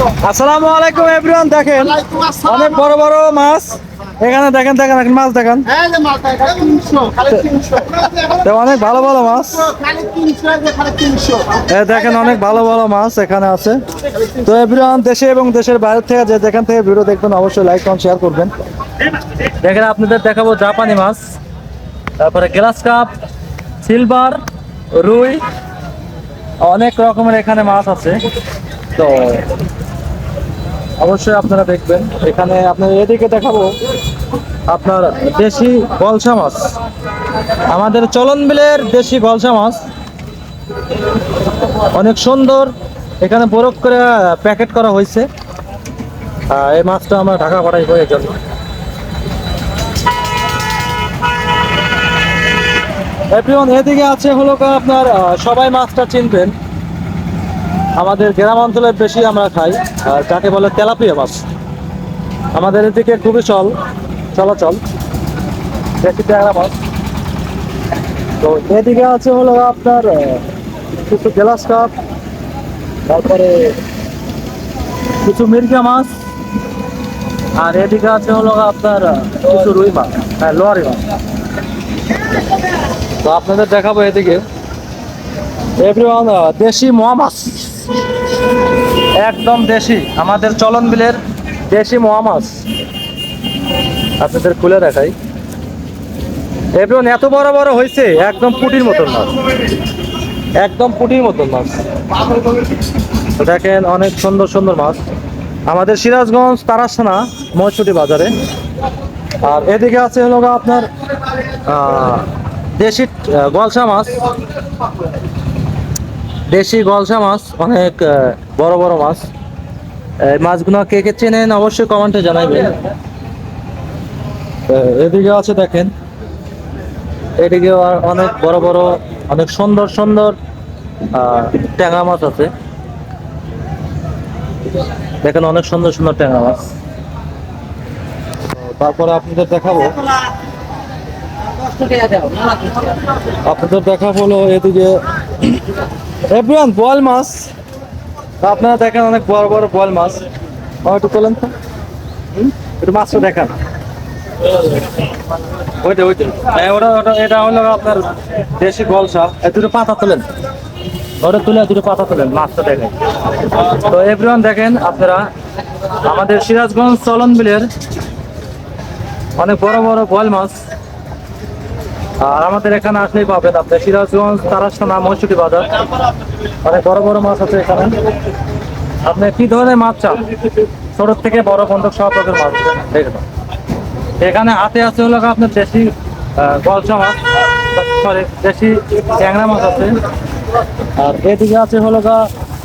আসসালামু আলাইকুম এভরিওয়ান, দেখেন অনেক বড় বড় মাছ এখানে। দেখেন দেখেন এখন মাছ দেখেন, অনেক ভালো ভালো মাছ। দেখেন অনেক ভালো ভালো মাছ এখানে আছে। তো এভরিওয়ান, দেশে এবং দেশের বাইরে থেকে যে যেখান থেকে ভিডিও দেখবেন অবশ্যই লাইক কমেন্ট শেয়ার করবেন। দেখেন আপনাদের দেখাবো জাপানি মাছ, তারপরে গ্লাস কাপ, সিলভার, রুই, অনেক রকমের এখানে মাছ আছে। তো অবশ্যই আপনারা দেখবেন। এখানে আপনার এদিকে দেখাবো আপনার দেশি গলসা মাছ, আমাদের চলন বিলের দেশি গলসা মাছ, অনেক সুন্দর। এখানে বরফ করে প্যাকেট করা হয়েছে। এই মাছটা আমরা ঢাকা পাঠাইবো এর জন্য। এভরিওয়ান, এদিকে আছে হলো আপনার সবাই মাছটা চিনবেন, আমাদের গ্রাম অঞ্চলের বেশি আমরা খাই, যাকে বলে তেলাপিয়া মাছ। আমাদের এদিকে খুবই চলাচল দেশি ট্যাংরা মাছ। তো এদিকে আছে হলো আপনার কিছু গ্লাস কাপ, তারপরে কিছু মির্গা মাছ, আর এদিকে আছে হলো আপনার কিছু রুই মাছ, লোয়ারি মাছ। তো আপনাদের দেখাবো এদিকে এভরিওয়ান দেশি মোয়া মাছ, একদম দেশি, আমাদের চলন বিলের দেশি মোয়া মাছ। আপনাদের খুলে দেখাই। এভরিওয়ান, এত বড় বড় হয়েছে, একদম পুটির মতন মাছ, একদম পুটির মতন মাছ। দেখেন অনেক সুন্দর সুন্দর মাছ, আমাদের সিরাজগঞ্জ তারাস থানা মহিষুটি বাজারে। আর এদিকে আছে হলো আপনার দেশি গলসা মাছ, দেশি গলসা মাছ, অনেক বড় বড় মাছ। এই মাছগুলো কে কে চেনেন অবশ্যই কমেন্টে জানাবেন। এদিকে আছে দেখেন, এদিকে অনেক বড় বড়, অনেক সুন্দর সুন্দর ট্যাংরা মাছ আছে। দেখেন অনেক সুন্দর সুন্দর ট্যাংরা মাছ। তারপরে আপনাদের দেখাবো হলো এদিকে এভরিওয়ান বোয়াল মাছ। আপনারা দেখেন অনেক বড় বড় বোয়াল মাছ। একটু তোলেন তো, একটু মাছটা দেখান। ওইটা এটা হলো আপনার দেশি গলসা। দুটো পাতা তোলেন, ওটা তুলে দুটো পাতা তোলেন, মাছটা দেখেন। তো এভরিওয়ান দেখেন আপনারা, আমাদের সিরাজগঞ্জ চলন বিলের অনেক বড় বড় বোয়াল মাছ। আর আমাদের এখানে আসলেই পাবেন, আপনার সিরাজগঞ্জ তারাস থানা মহিষুটি বাজার, অনেক বড় বড় মাছ আছে এখানে। আপনি কি ধরনের মাছ চান, ছোট থেকে বড় পর্যন্ত সব রকমের মাছ দেখবেন। এখানে হাতে আছে হলো আপনার দেশি গলসা মাছ, সরি দেশি ট্যাংরা মাছ আছে। আর এদিকে আছে হলো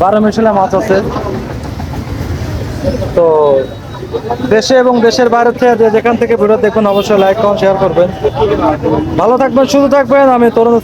12 মিশালা মাছ আছে। তো দেশে এবং দেশের বাইরে থেকে যেখান থেকে ভিডিও দেখবেন অবশ্যই লাইক কমেন্ট শেয়ার করবেন। ভালো থাকবেন, সুস্থ থাকবেন। আমি তরুণ।